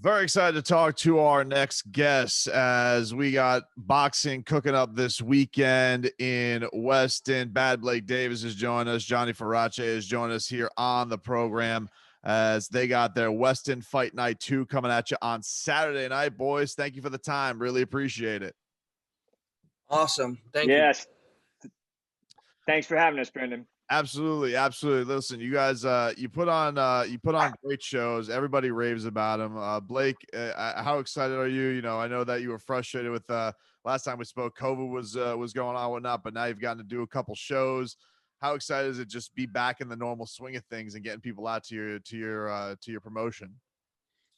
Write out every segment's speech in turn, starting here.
Very excited to talk to our next guest as we got boxing cooking up this weekend in Weston. Bad Blake Davis is joining us. Johnny Faraće is joining us here on the program as they got their Weston Fight Night 2 coming at you on Saturday night. Boys, thank you for the time. Really appreciate it. Awesome. Thank you. Yes. Thanks for having us, Brendan. Absolutely, absolutely. Listen, you guys, you put on great shows. Everybody raves about them. Blake, how excited are you? You know, I know that you were frustrated with last time we spoke. COVID was going on, and whatnot, but now you've gotten to do a couple shows. How excited is it just be back in the normal swing of things and getting people out to your promotion?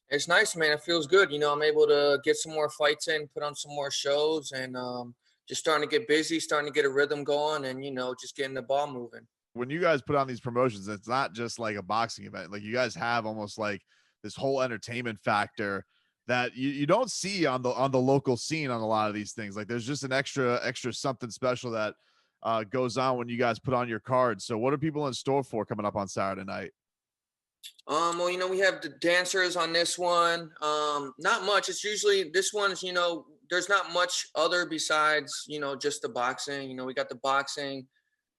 It's nice, man. It feels good. You know, I'm able to get some more fights in, put on some more shows, and just starting to get busy, starting to get a rhythm going, and just getting the ball moving. When you guys put on these promotions, it's not just like a boxing event. Like you guys have almost like this whole entertainment factor that you don't see on the local scene on a lot of these things. Like there's just an extra something special that goes on when you guys put on your cards. So what are people in store for coming up on Saturday night? Well, we have the dancers on this one. Not much. It's usually this one's, there's not much other besides, just the boxing. We got the boxing.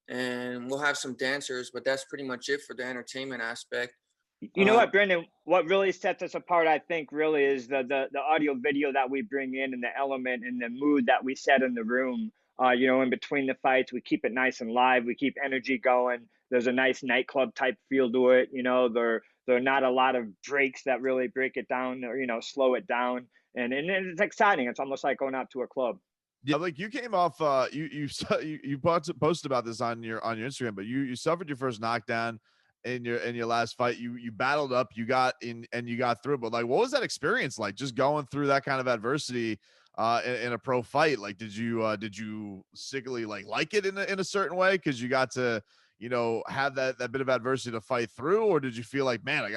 And we'll have some dancers, but that's pretty much it for the entertainment aspect. You know what, Brendan? What really sets us apart, I think, really is the audio video that we bring in and the element and the mood that we set in the room. In between the fights, we keep it nice and live. We keep energy going. There's a nice nightclub type feel to it. There are not a lot of breaks that really break it down or slow it down. And it's exciting. It's almost like going out to a club. Yeah, like you came off you posted about this on your Instagram, but you suffered your first knockdown in your last fight. You battled up, you got in and you got through. But like what was that experience like just going through that kind of adversity in a pro fight? Like did you sickly like it in a certain way because you got to have that bit of adversity to fight through, or did you feel like, man, I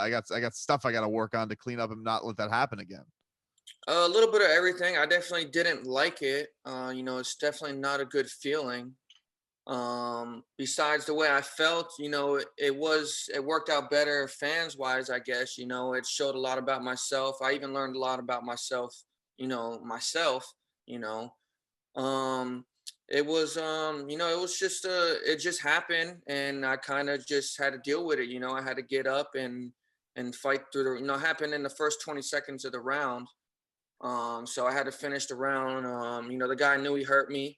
got stuff I got to work on to clean up and not let that happen again? A little bit of everything. I definitely didn't like it. It's definitely not a good feeling. Besides the way I felt, it worked out better fans wise, I guess. It showed a lot about myself. I even learned a lot about myself, it was just it just happened, and I kind of just had to deal with it. I had to get up and fight through it happened in the first 20 seconds of the round. So I had to finish the round. The guy knew he hurt me.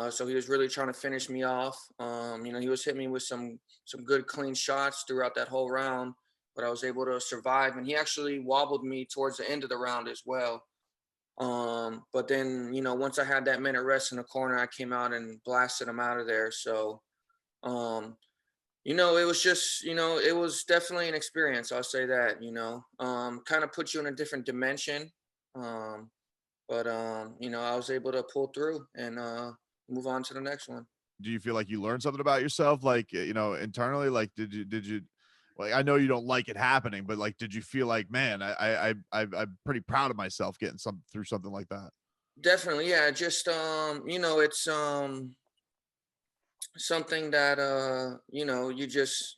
So he was really trying to finish me off. He was hitting me with some good clean shots throughout that whole round, but I was able to survive. And he actually wobbled me towards the end of the round as well. But then, once I had that minute rest in the corner, I came out and blasted him out of there. So, it was just, it was definitely an experience. I'll say that, kind of put you in a different dimension. But I was able to pull through and move on to the next one. Do you feel like you learned something about yourself, like internally? Like did you like, I know you don't like it happening, but like did you feel like, man, I'm pretty proud of myself getting through something like that? Definitely, yeah. Just it's something that you just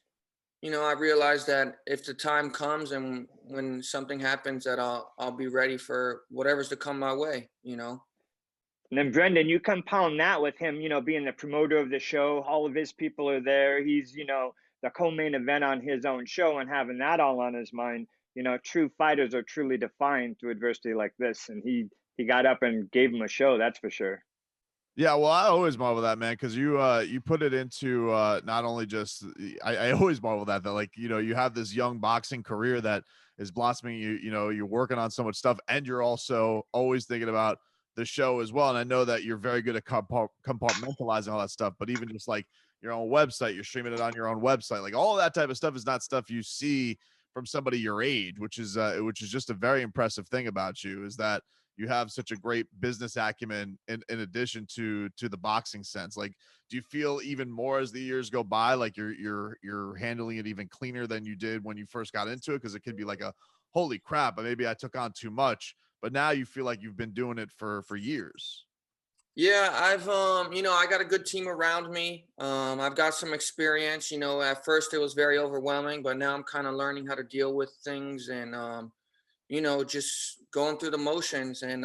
I realized that if the time comes and when something happens, that I'll be ready for whatever's to come my way, And then Brendan, you compound that with him, being the promoter of the show. All of his people are there. He's, the co-main event on his own show, and having that all on his mind. True fighters are truly defined through adversity like this, and he got up and gave him a show. That's for sure. Yeah, well, I always marvel that, man, because you put it into not only just I always marvel that like you have this young boxing career that is blossoming. You're working on so much stuff, and you're also always thinking about the show as well. And I know that you're very good at compartmentalizing all that stuff. But even just like your own website, you're streaming it on your own website. Like all that type of stuff is not stuff you see from somebody your age, which is just a very impressive thing about you, is that you have such a great business acumen in addition to the boxing sense. Like, do you feel even more as the years go by, like you're handling it even cleaner than you did when you first got into it? Because it could be like a, holy crap, but maybe I took on too much, but now you feel like you've been doing it for years. Yeah, I've I got a good team around me. I've got some experience. At first it was very overwhelming, but now I'm kind of learning how to deal with things, and just going through the motions. And,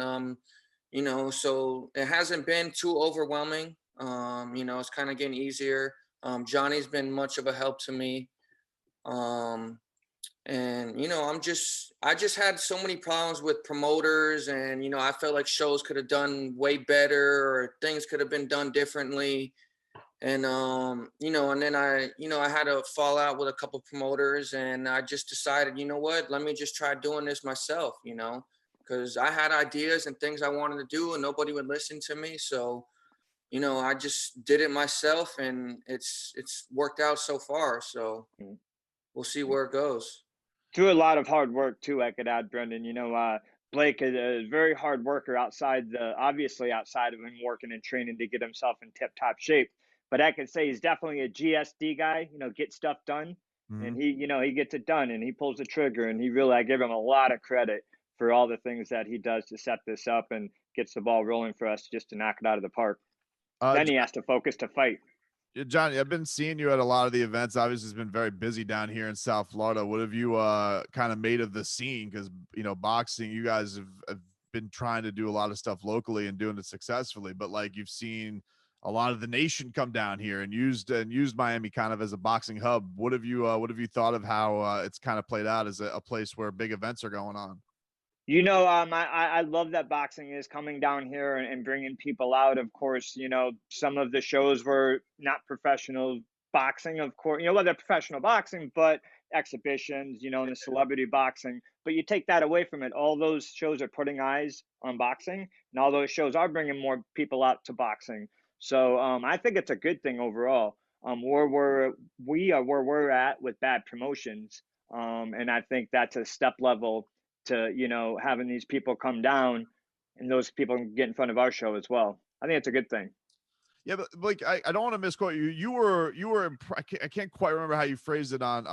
so it hasn't been too overwhelming. It's kind of getting easier. Johnny's been much of a help to me. Um, and I just had so many problems with promoters, and I felt like shows could have done way better, or things could have been done differently. And and then I had a fallout with a couple promoters, and I just decided, what, let me just try doing this myself, because I had ideas and things I wanted to do, and nobody would listen to me. So I just did it myself, and it's worked out so far. So we'll see where it goes. Through a lot of hard work too, I could add, Brendan. Blake is a very hard worker obviously outside of him working and training to get himself in tip top shape. But I could say he's definitely a GSD guy, get stuff done. Mhm. And he gets it done, and he pulls the trigger, and I give him a lot of credit for all the things that he does to set this up and gets the ball rolling for us just to knock it out of the park. Uh, Then he has to focus to fight. Yeah, Johnny, I've been seeing you at a lot of the events. Obviously, it's been very busy down here in South Florida. What have you kind of made of the scene? Because boxing, you guys have been trying to do a lot of stuff locally and doing it successfully. But like you've seen a lot of the nation come down here and used Miami kind of as a boxing hub. What have you thought of how it's kind of played out as a place where big events are going on? I love that boxing is coming down here and bringing people out. Of course, some of the shows were not professional boxing, of course, well, they're professional boxing, but exhibitions, and the celebrity boxing. But you take that away from it. All those shows are putting eyes on boxing, and all those shows are bringing more people out to boxing. So I think it's a good thing overall. We are where we're at with bad promotions. And I think that's a step level to having these people come down and those people get in front of our show as well. I think it's a good thing. Yeah, but like I don't want to misquote you. I can't quite remember how you phrased it on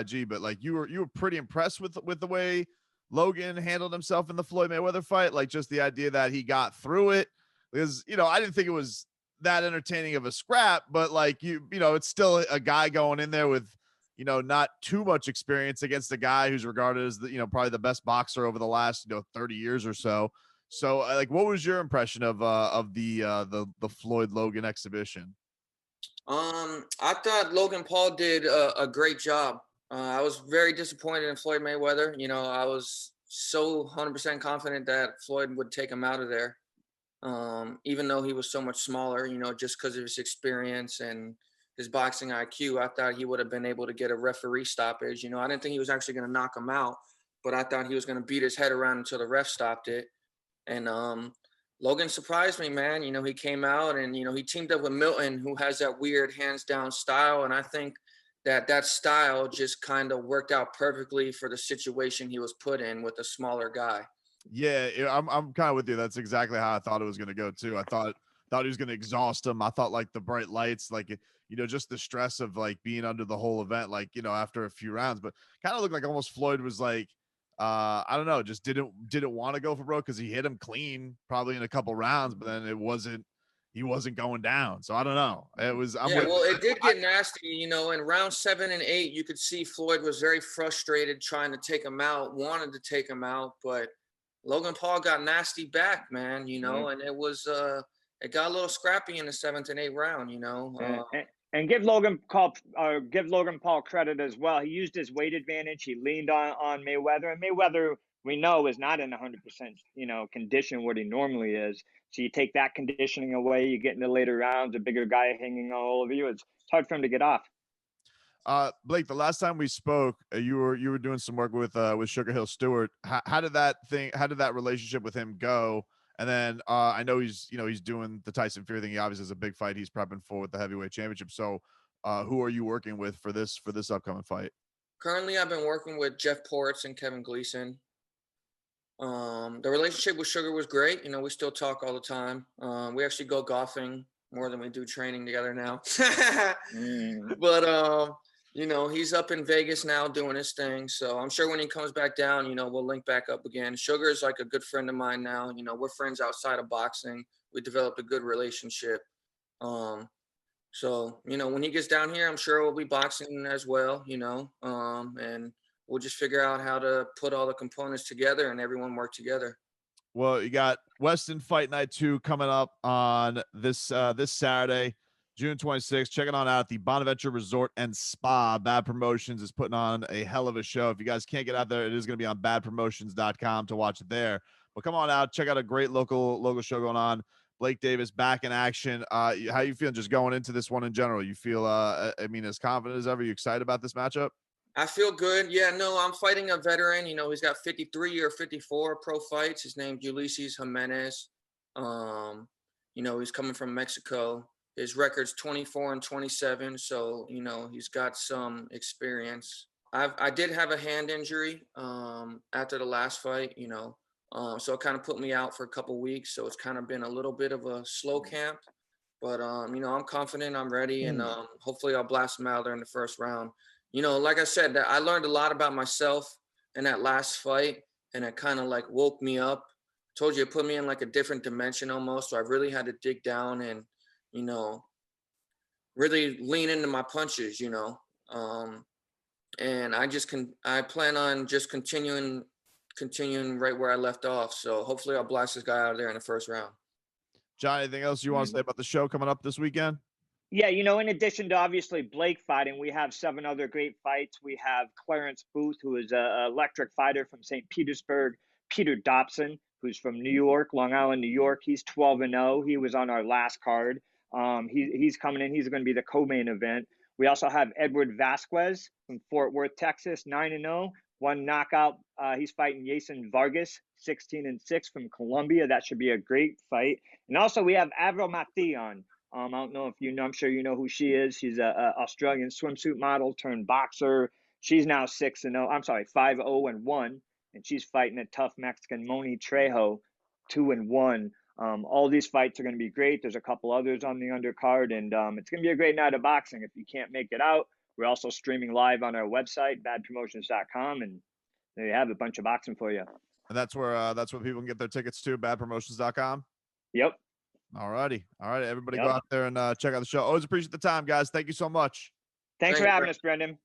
IG, but like you were pretty impressed with the way Logan handled himself in the Floyd Mayweather fight. Like just the idea that he got through it, because I didn't think it was that entertaining of a scrap, but like it's still a guy going in there with not too much experience against a guy who's regarded as the probably the best boxer over the last 30 years or so. So, like, what was your impression of the Floyd Logan exhibition? I thought Logan Paul did a great job. I was very disappointed in Floyd Mayweather. I was so 100% confident that Floyd would take him out of there, even though he was so much smaller. Just because of his experience and his boxing IQ, I thought he would have been able to get a referee stoppage. I didn't think he was actually going to knock him out, but I thought he was going to beat his head around until the ref stopped it. And Logan surprised me, man. He came out and, he teamed up with Milton, who has that weird hands down style. And I think that style just kind of worked out perfectly for the situation he was put in with a smaller guy. Yeah, I'm kind of with you. That's exactly how I thought it was going to go too. I thought he was going to exhaust him. I thought like the bright lights, like just the stress of like being under the whole event, like after a few rounds, but kind of looked like almost Floyd was like, I don't know, just didn't want to go for broke because he hit him clean probably in a couple rounds, but then he wasn't going down. So I don't know. Well, it did get nasty, in round 7 and 8, you could see Floyd was very frustrated trying to take him out, wanted to take him out, but Logan Paul got nasty back, man, and it was it got a little scrappy in the 7th and 8th round, And give Logan Paul credit as well. He used his weight advantage. He leaned on Mayweather, and Mayweather we know is not in 100% condition what he normally is. So you take that conditioning away, you get into later rounds, a bigger guy hanging all over you. It's hard for him to get off. Blake, the last time we spoke, you were doing some work with Sugar Hill Stewart. How did that relationship with him go? And then I know he's doing the Tyson Fury thing. He obviously has a big fight he's prepping for with the heavyweight championship. So who are you working with for this upcoming fight? Currently, I've been working with Jeff Portz and Kevin Gleason. The relationship with Sugar was great. We still talk all the time. We actually go golfing more than we do training together now. But he's up in Vegas now doing his thing. So I'm sure when he comes back down, we'll link back up again. Sugar is like a good friend of mine now. We're friends outside of boxing. We developed a good relationship. So when he gets down here, I'm sure we'll be boxing as well, and we'll just figure out how to put all the components together and everyone work together. Well, you got Weston Fight Night 2 coming up on this Saturday, June 26th. Check it on out at the Bonaventure Resort and Spa. Bad Promotions is putting on a hell of a show. If you guys can't get out there, it is going to be on badpromotions.com to watch it there. But come on out, check out a great local show going on. Blake Davis back in action. How you feeling just going into this one in general? You feel, I mean, as confident as ever? You excited about this matchup? I feel good. Yeah, no, I'm fighting a veteran. You know, he's got 53 or 54 pro fights. His name's Ulysses Jimenez. You know, he's coming from Mexico. His record's 24-27. So, you know, he's got some experience. I did have a hand injury after the last fight, you know. So it kind of put me out for a couple weeks. So it's kind of been a little bit of a slow camp. But, you know, I'm confident, I'm ready, and hopefully I'll blast him out there in the first round. You know, like I said, I learned a lot about myself in that last fight, and it kind of like woke me up. I told you, it put me in like a different dimension almost. So I really had to dig down and, you know, really lean into my punches, you know. And I plan on just continuing right where I left off. So hopefully I'll blast this guy out of there in the first round. John, anything else you want to say about the show coming up this weekend? Yeah, you know, in addition to obviously Blake fighting, we have 7 other great fights. We have Clarence Booth, who is an electric fighter from St. Petersburg. Peter Dobson, who's from New York, Long Island, New York. He's 12-0. He was on our last card. He's coming in. He's going to be the co-main event. We also have Edward Vasquez from Fort Worth, Texas, 9-0. 1 knockout. He's fighting Jason Vargas, 16-6 from Colombia. That should be a great fight. And also we have Avril Mathion. I don't know if you know, I'm sure you know who she is. She's a Australian swimsuit model turned boxer. She's now 5-0-1, and she's fighting a tough Mexican, Moni Trejo, 2-1. All these fights are going to be great. There's a couple others on the undercard, and it's going to be a great night of boxing. If you can't make it out, we're also streaming live on our website, badpromotions.com, and there you have a bunch of boxing for you. And that's where people can get their tickets to, badpromotions.com. Yep. All righty. Everybody go out there and check out the show. Always appreciate the time, guys. Thank you so much. Thanks for having us, Brendan.